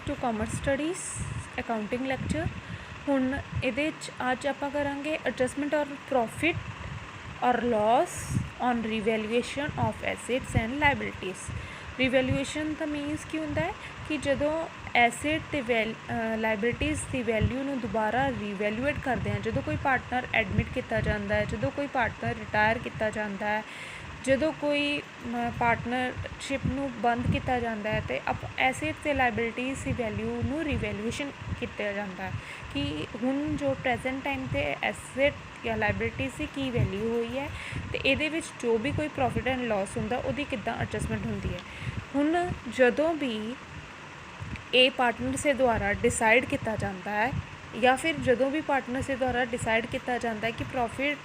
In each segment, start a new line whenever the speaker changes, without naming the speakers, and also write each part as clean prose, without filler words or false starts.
To commerce studies accounting lecture. हुण इहदे अज आपां करांगे एडजस्टमेंट और प्रॉफिट और loss on revaluation of assets and liabilities. Revaluation दा मीनस की हुंदा है कि जदों एसेट ते लाइबिलिटीज़ की वैल्यू नूं दोबारा रिवैल्यूएट करते हैं, जदों कोई पार्टनर एडमिट किया जाता है, जदों कोई पार्टनर रिटायर किया जाता है, जदों कोई पार्टनरशिप नूं बंद किया जाता है, तो एसेट ते लाइबिलिटीज़ की वैल्यू नूं रिवैल्यूएशन किया जाता है कि हुण जो प्रेजेंट टाइम ते एसेट या लाइबिलिटीज़ की वैल्यू हुई है, तो ये जो भी कोई प्रॉफिट एंड लॉस होंदा उहदी किद्दां एडजस्टमेंट होंदी है। हुण जदों भी ये पार्टनर से द्वारा डिसाइड किया जाता है या फिर जदों भी पार्टनर से द्वारा डिसाइड किया जाता है कि प्रॉफिट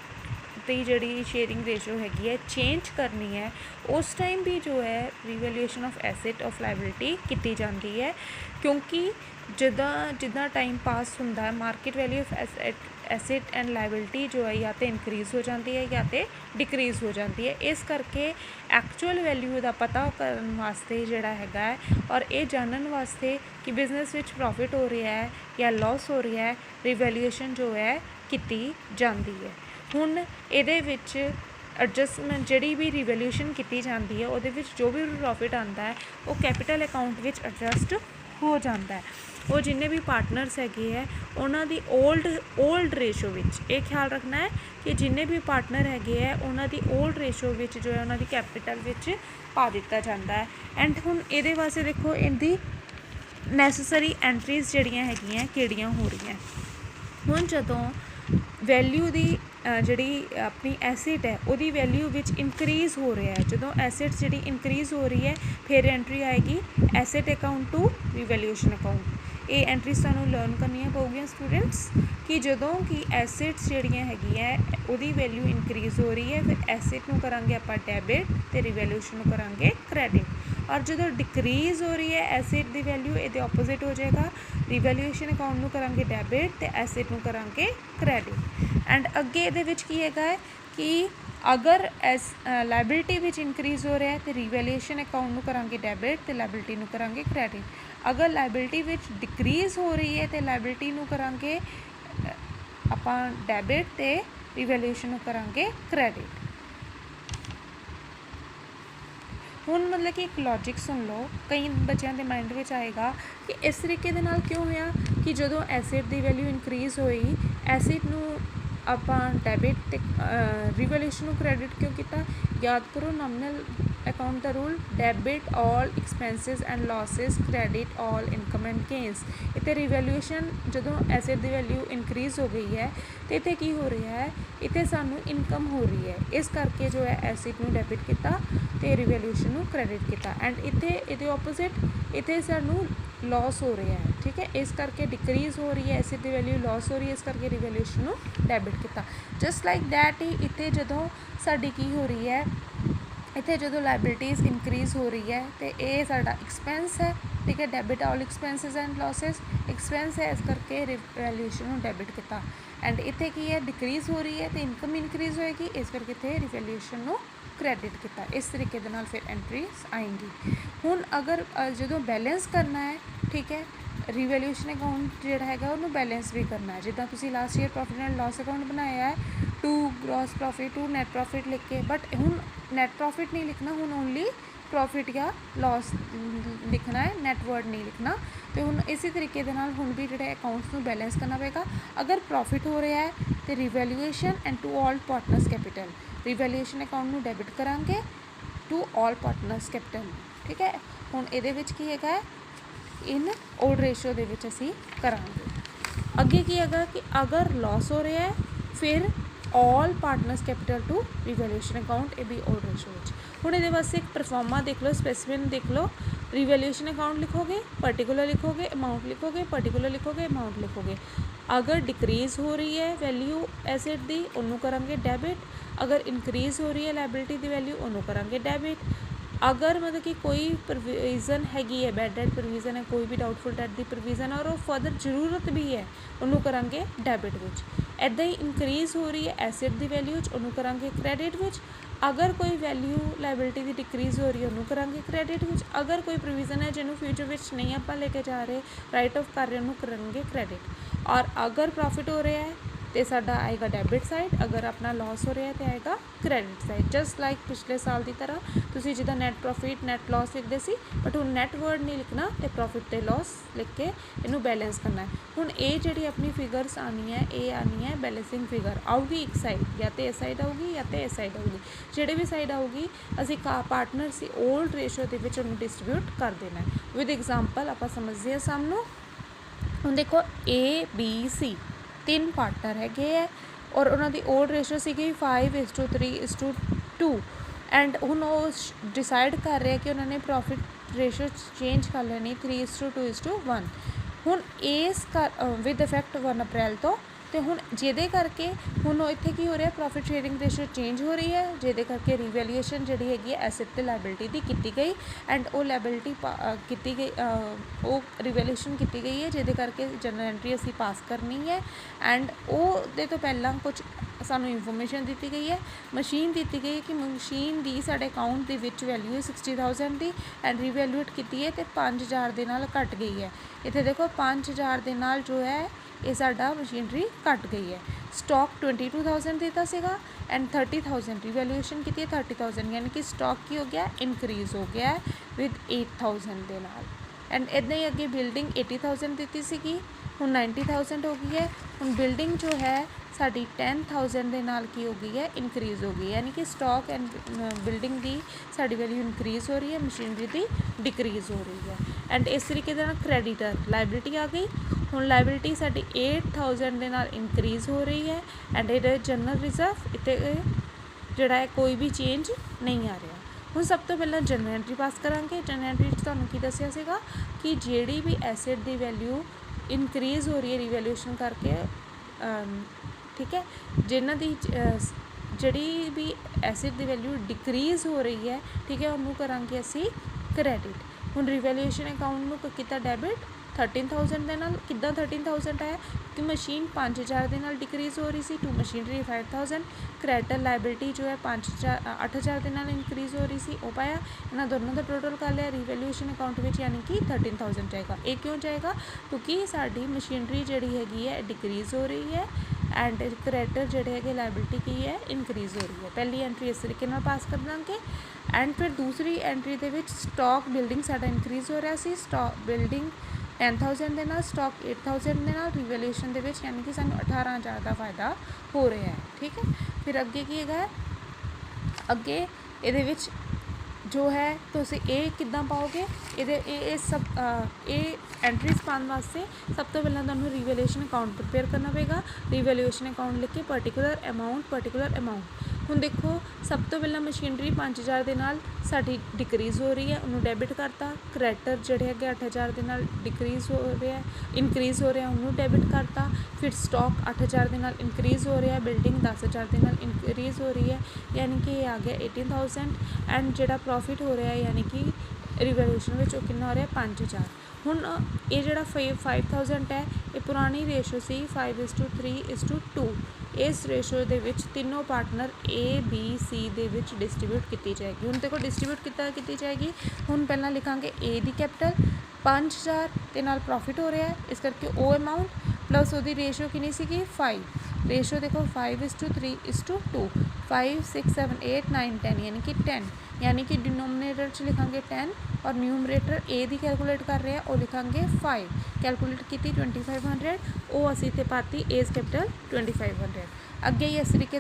की जिहड़ी शेयरिंग रेशो हैगी है चेंज करनी है, उस टाइम भी जो है revaluation of asset of liability की जाती है, क्योंकि जिदा टाइम पास होंदा है market value of asset and liability जो है या तो इंक्रीज़ हो जाती है या तो डिक्रीज़ हो जाती है। इस करके एक्चुअल वैल्यू का पता करने वास्ते जिहड़ा हैगा है और ये जानने वास्ते कि बिजनेस विच प्रॉफिट हो रहा है या लॉस हो रहा है, रिवैल्यूएशन जो है की जाती है। हुण इहदे विच एडजस्टमेंट जिहड़ी भी रिवैल्यूएशन की जाती है उहदे विच जो भी प्रॉफिट आता है वो कैपिटल अकाउंट विच एडजस्ट हो जाता है। वो जिन्ने भी पार्टनर्स हैगे है उन्हां दी ओल्ड रेशो विच ये ख्याल रखना है कि जिन्ने भी पार्टनर हैगे है उन्हां दी ओल्ड रेशो विच जो है उन्हां दी कैपिटल विच पा दिता जाता है। एंड हुण इहदे वास्ते देखो इहदी नैसेसरी एंट्रीज जिहड़ियां हैगियां किहड़ियां हो रही हैं। हुण जदों वैल्यू दी जिहड़ी अपनी एसेट है उहदी वैल्यू विच इनक्रीज़ हो रहा है, जदों एसेट जिहड़ी इनक्रीज़ हो रही है फिर एंट्री आएगी asset account to revaluation account. ये एंट्री सानू लर्न करनी पऊगी स्टूडेंट्स कि जदों कि एसेट्स जिहड़ियां हैगियां उहदी वैल्यू इनक्रीज़ हो रही है, फिर एसेट नूं करांगे आपां डेबिट ते रिवैल्यूएशन नूं करांगे क्रेडिट। और जदों डिक्रीज़ हो रही है एसेट दी वैल्यू ये ऑपोजिट हो जाएगा, रिवैल्यूएशन अकाउंट नूं करांगे डेबिट ते एसेट नूं करांगे क्रेडिट। एंड अगे इहदे विच की हैगा है कि अगर लाइबिलिटी विच इनक्रीज़ हो रहा है तो रिवैल्यूएशन अकाउंट नूं करांगे डेबिट ते लाइबिलिटी नूं करांगे क्रेडिट। अगर लाइबिलिटी विच डिक्रीज़ हो रही है तो लाइबिलिटी नूं करांगे आपां डेबिट ते रिवैल्यूएशन नूं करांगे क्रेडिट। हुण मतलब कि एक लॉजिक सुन लो, कई बच्चों के माइंड में आएगा कि इस तरीके दे नाल क्यों होया कि जदों एसेट की वैल्यू इनक्रीज़ होई एसेट नूं आपां डेबिट ते रिवैल्यूएशन नूं क्रेडिट क्यों किया। याद करो नॉमिनल अकाउंट का rule, debit all expenses and losses credit all income and gains. इतने रिवैल्यूएशन जदों एसेट की वैल्यू इनक्रीज़ हो गई है तो इतने की हो रहा है, इतने सानू इनकम हो रही है, इस करके जो है एसेट नूं डेबिट किया तो रिवैल्यूएशन नूं क्रेडिट किया। एंड इतने ये ऑपोजिट इतने सानू लॉस हो रहा है, ठीक है, इस करके डिक्रीज़ हो रही है एसेट की वैल्यू, लॉस हो रही है इस करके रिवैल्यूएशन नूं डेबिट किया। जस्ट लाइक दैट ही इतने जदों साडी की हो रही है, इतने जदों लाइबिलिटीज़ इनक्रीज़ हो रही है तो ये साडा एक्सपेंस है, ठीक है, debit all expenses and losses expense है, इस करके रिवैल्यूएशन नूं डेबिट किया। एंड इतने की है डिक्रीज़ हो रही है तो इनकम इनक्रीज़ होएगी, इस करके इतने रिवैल्यूएशन नूं क्रेडिट किया। इस तरीके दे नाल फिर एंट्रीज आएंगी। हुण अगर जदों बैलेंस करना है, ठीक है, रिवैल्यूएशन अकाउंट जिहड़ा हैगा उहनूं बैलेंस भी करना है। जिद्दां तुसीं last year profit and loss account बनाया है to gross profit to net profit लिख के, बट हुण नैट प्रॉफिट नहीं लिखना, हुण ओनली प्रॉफिट या लॉस लिखना है, नैट वर्ड नहीं लिखना। तो हुण इसी तरीके दे नाल हुण भी जिहड़े अकाउंट्स नूं बैलेंस करना पेगा। अगर प्रॉफिट हो रहा है तो revaluation and to all partners capital, revaluation account नूं डेबिट करांगे टू ऑल पार्टनर्स कैपिटल, ठीक है। हुण इहदे विच की हैगा इन ओल्ड रेशो दे विच असीं करांगे। अगे की हैगा कि अगर लॉस हो रहा है फिर all partners capital to revaluation account, ये भी ओल्ड रेशो विच। हुण इहदे वास्ते एक परफॉर्मा देख लो, स्पेसिफिन देख लो, रिवैल्यूएशन अकाउंट लिखोगे, पर्टिकुलर लिखोगे, अमाउंट लिखोगे, पर्टिकुलर लिखोगे, अमाउंट लिखोगे। अगर डिक्रीज़ हो रही है वैल्यू एसेट दी उन्होंने करांगे डेबिट, अगर इनक्रीज़ हो रही है लाइबिलिटी की वैल्यू उन्होंने करांगे डेबिट। अगर मतलब कि कोई प्रोविज़न हैगी है, बैड डेट प्रोविज़न है, कोई भी डाउटफुल डेट की प्रोविज़न और वो फर्दर जरूरत भी है उन्होंने करांगे डेबिट विच। ਇੱਦਾਂ ਹੀ ਇਨਕਰੀਜ਼ ਹੋ ਰਹੀ ਹੈ ਐਸਿਡ ਦੀ ਵੈਲਿਊ 'ਚ, ਉਹਨੂੰ ਕਰਾਂਗੇ ਕ੍ਰੈਡਿਟ ਵਿੱਚ। ਅਗਰ ਕੋਈ ਵੈਲਿਊ ਲਾਇਬਿਲਿਟੀ ਦੀ ਡਿਕਰੀਜ਼ ਹੋ ਰਹੀ ਹੈ ਉਹਨੂੰ ਕਰਾਂਗੇ ਕ੍ਰੈਡਿਟ ਵਿੱਚ। ਅਗਰ ਕੋਈ ਪ੍ਰੋਵੀਜ਼ਨ ਹੈ ਜਿਹਨੂੰ ਫਿਊਚਰ ਵਿੱਚ ਨਹੀਂ ਆਪਾਂ ਲੈ ਕੇ ਜਾ ਰਹੇ, ਰਾਈਟ ਆਫ ਕਰ ਰਹੇ, ਉਹਨੂੰ ਕਰਾਂਗੇ ਕ੍ਰੈਡਿਟ। ਔਰ ਅਗਰ ਪ੍ਰੋਫਿਟ ਹੋ ਰਿਹਾ ਹੈ तो साडा आएगा डेबिट साइड, अगर अपना लॉस हो रहा है तो आएगा क्रेडिट साइड। जस्ट लाइक पिछले साल की तरह तुसी जिदा नैट प्रॉफिट नैट लॉस लिखते सी, बट हुण नैट वर्ड नहीं लिखना तो प्रॉफिट ते लॉस लिख के इनू बैलेंस करना है। हुण ये जिहड़ी अपनी फिगर्स आनी है, ये आनी है बैलेंसिंग फिगर आऊगी एक साइड, या तो इस साइड आऊगी या तो इस साइड आऊगी। जिहड़ी भी साइड आऊगी असीं पार्टनर सी ओल्ड रेशो दे विच उहनूं डिस्ट्रीब्यूट कर देना है। विद एग्जाम्पल आपां समझदे हां सामनों। हुण देखो ABC 3 पार्टनर है और उन्होंने ओल्ड रेशो सी 5:3:2 एंड हुण वो डिसाइड कर रहे हैं कि उन्होंने प्रॉफिट रेशो चेंज कर लेनी 3:2:1। हुण इस विद इफैक्ट 1 अप्रैल तो हुण जिहदे करके हुण इत्थे की हो रहा है, प्रॉफिट शेयरिंग रेशो चेंज हो रही है, जिहदे करके रिवैल्यूएशन जिहड़ी हैगी एसेट ते लायबिलिटी दी कीती गई एंड वो लायबिलिटी कीती गई, वो रिवैल्यूएशन कीती गई है, जिहदे करके जनरल एंट्री असीं पास करनी है। एंड वो तो पहलां कुछ सानू इन्फॉर्मेशन दी गई है, मशीन दी गई है कि मशीन की साडे अकाउंट दे विच वैल्यू है 60,000 की एंड रिवैल्यूएट की है तो 5,000 के नाल घट गई है। इत्थे देखो 5,000 के नाल जो है ये साडा मशीनरी घट गई है। स्टॉक 22,000 देता सीगा एंड 30,000 रिवैल्यूएशन की 30,000, यानी कि स्टॉक की हो गया इनक्रीज़ हो गया है विद 8,000 के नाल। एंड इदां ही अगे बिल्डिंग 80,000 दी सीगी, हुण 90,000 हो गई है। हुण बिल्डिंग जो है साडी 10,000 के नाल की हो गई है इनक्रीज़ हो गई है, यानी कि स्टॉक एंड बिल्डिंग की साडी वैल्यू इनक्रीज़ हो रही है, मशीनरी की डिक्रीज़ हो रही है। एंड इस तरीके दे नाल क्रेडिटर लायबिलिटी आ गई। हुण लायबिलिटी साडी 8,000 के नाल इनक्रीज़ हो रही है एंड ये जनरल रिजर्व इत्ते जिहड़ा है कोई भी चेंज नहीं आ रहा। हुण सब तो पहला जनरल एंट्री पास करांगे। जनरल एंट्री तुहानूं की दस्सिया सीगा कि जिहड़ी भी एसेट की वैल्यू इनक्रीज़ हो रही है रिवैल्यूएशन करके, ठीक है, जिन्हां दी जिहड़ी भी एसेट की वैल्यू डिक्रीज़ हो रही है, ठीक है, उन्होंने करांगे असी क्रेडिट। हुण रिवैल्यूएशन अकाउंट नूं कीता डेबिट 13,000 के नाल। किद्दां 13,000 आया कि मशीन 5,000 के नाल डिक्रीज़ हो रही सी टू मशीनरी 5,000। क्रेडिटर लायबिलिटी जो है 8,000 के नाल इनक्रीज़ हो रही सी, वो पाया। इन्हां दोनों का टोटल कर लिया रिवैल्यूएशन अकाउंट में, यानी कि 13,000 जाएगा। ये क्यों जाएगा? क्योंकि साडी मशीनरी जिहड़ी हैगी है डिक्रीज़ हो रही है एंड क्रेडिटर जिहड़े है लायबिलिटी की है इनक्रीज़ हो रही है। पहली एंट्री इस तरीके नाल पास कर देंगे। एंड फिर दूसरी एंट्री दे विच स्टॉक बिल्डिंग साडा इनक्रीज़ हो रहा सी, स्टॉक बिल्डिंग 10,000 के नाल, स्टॉक 8,000 के नाल, रिवैल्यूएशन दे विच यानी कि सानू 18,000 का फायदा हो रहा है। ठीक है, फिर अगे की है, अगे ये विच जो है तुसीं ये किद्दां पाओगे, ये सब ये एंट्रीज पाने वास्ते सब तो पहले तुहानूं रिवैल्यूएशन अकाउंट प्रिपेयर करना पेगा। रिवैल्यूएशन अकाउंट लिख के पर्टिकुलर अमाउंट। हुण देखो सब तो पहला मशीनरी 5,000 के नाल साडी डिक्रीज़ हो रही है, उन्होंने डेबिट करता। क्रेडिटर जिहड़े है 8,000 के नाल डिक्रीज़ हो रहा है, इनक्रीज़ हो रहा है, उन्होंने डेबिट करता। फिर स्टॉक 8,000 के नाल इनक्रीज़ हो रहा है, बिल्डिंग 10,000 के नाल इनक्रीज़ हो रही है, यानी कि ये आ गया 18,000। एंड जिहड़ा प्रॉफिट हो रहा है यानी कि रिवैल्यूएशन में कितना हो रहा है 5,000। हुण ये जिहड़ा 5,000 है ये पुरानी रेशो सी 5:3:2। इस रेशो दे विच तीनों पार्टनर ABC दे विच डिस्ट्रीब्यूट की जाएगी। हुण देखो डिस्ट्रीब्यूट की जाएगी। हुण पहला लिखांगे A दी कैपिटल 5,000 के नाल प्रॉफिट हो रहा है, इस करके ओ अमाउंट प्लस वो रेशो कितनी सी 5। रेशो देखो 5:3:2 5 6 7 8 9 10 यानी कि 10, यानी कि डिनोमिनेटर लिखांगे 10 और न्यूमरेटर ए दी कैलकुलेट कर रहे हैं वो लिखांगे 5। कैलकुलेट की 2,500, वो असी इत्थे पाती एज कैपिटल 2,500। अगे ही इस तरीके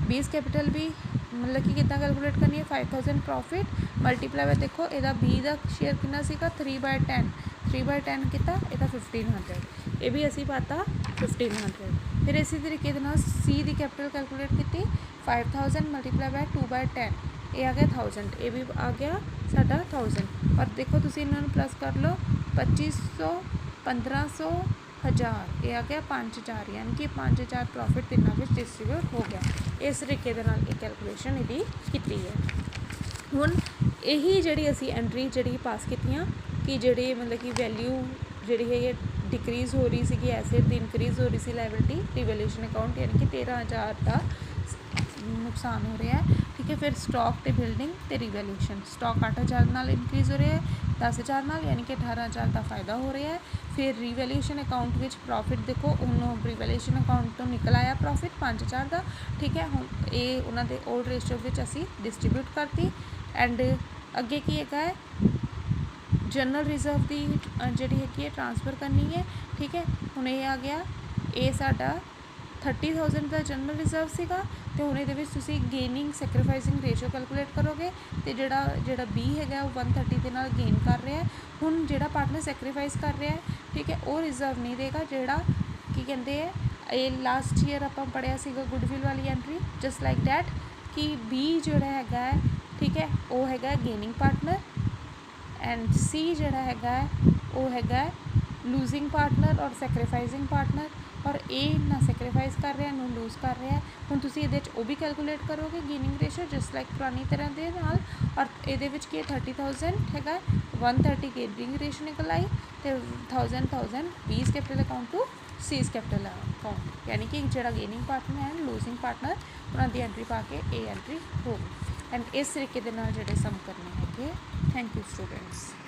बीस कैपिटल भी मतलब कि कितना कैलकुलेट करनी है 5,000 प्रॉफिट मल्टीप्लाई में देखो यदा बी का शेयर कितना सीगा 3/10 3/10 कितना यदा 1,500, ये भी असी पाता 1,500। फिर इसी तरीके सी दी कैपिटल कैलकुलेट की 5,000 मल्टीप्लाई बाय 2/10, ये आ गया 1,000, ये भी आ गया साडा 1,000। और देखो तुसी इन्होंने प्लस कर लो 2,500 1,500 1,000, ये आ गया 5,000, यानी कि 5,000 प्रॉफिट तिन्नों में डिस्ट्रीब्यूट हो गया। इस तरीके कैलकुलेशन यदि की है। हुण यही जी असी एंट्री जी पास कीतियां कि जिहड़ी मतलब कि वैल्यू जिहड़ी है डिक्रीज़ हो रही सी एसेट की इनक्रीज़ हो रही सी लाइबिलिटी रिवैल्यूएशन अकाउंट यानी कि 13,000 का नुकसान हो रहा है। ठीक है, फिर स्टॉक तो बिल्डिंग तो रिवैल्यूएशन स्टॉक 8,000 नाल इनक्रीज़ हो रहा है 10,000 नाल यानी कि 18,000 का फायदा हो रहा है। फिर रिवैल्यूएशन अकाउंट में प्रॉफिट देखो उन्होंने रिवैल्यूएशन अकाउंट तो निकल आया प्रॉफिट 5,000 का। ठीक है, हुण ये उन्होंने ओल्ड रेशियो में असी डिस्ट्रीब्यूट करती एंड अगे की है जनरल रिजर्व की जी है ट्रांसफर करनी है। ठीक है, हुण ये आ गया ये साडा 30,000 का जनरल रिजर्व सीगा तो हुण ये गेनिंग सैक्रीफाइसिंग रेशियो कैलकुलेट करोगे तो जोड़ा बी है वो 130 के नाल गेन कर रहा है। हुण जोड़ा पार्टनर सैक्रीफाइस कर रहा है ठीक है वो रिजर्व नहीं देगा जोड़ा की कहते हैं ये लास्ट ईयर आप पढ़िया सीगा गुडविल वाली एंट्री जस्ट लाइक दैट कि बी जोड़ा है ठीक है वो है गेनिंग पार्टनर एंड सी जोड़ा है वो है लूजिंग पार्टनर और सैक्रीफाइसिंग पार्टनर और ए ना सैक्रीफाइस कर रहा है ना लूज कर रहा है। हुण तुसीं इहदे च वो भी कैलकुलेट करोगे गेनिंग रेशियो जस्ट लाइक पुरानी तरह दे नाल और इहदे विच की 30,000 है 130 गेनिंग रेशियो निकल आई तो 1,000 बीस कैपिटल अकाउंट टू सीज कैपिटल अकाउंट यानी कि जोड़ा गेनिंग पार्टनर है लूजिंग पार्टनर उन्होंने एंट्री पा के ए एंट्री हो गई एंड इस तरीके दे नाल जिहड़े सम करने हैं। Thank you students.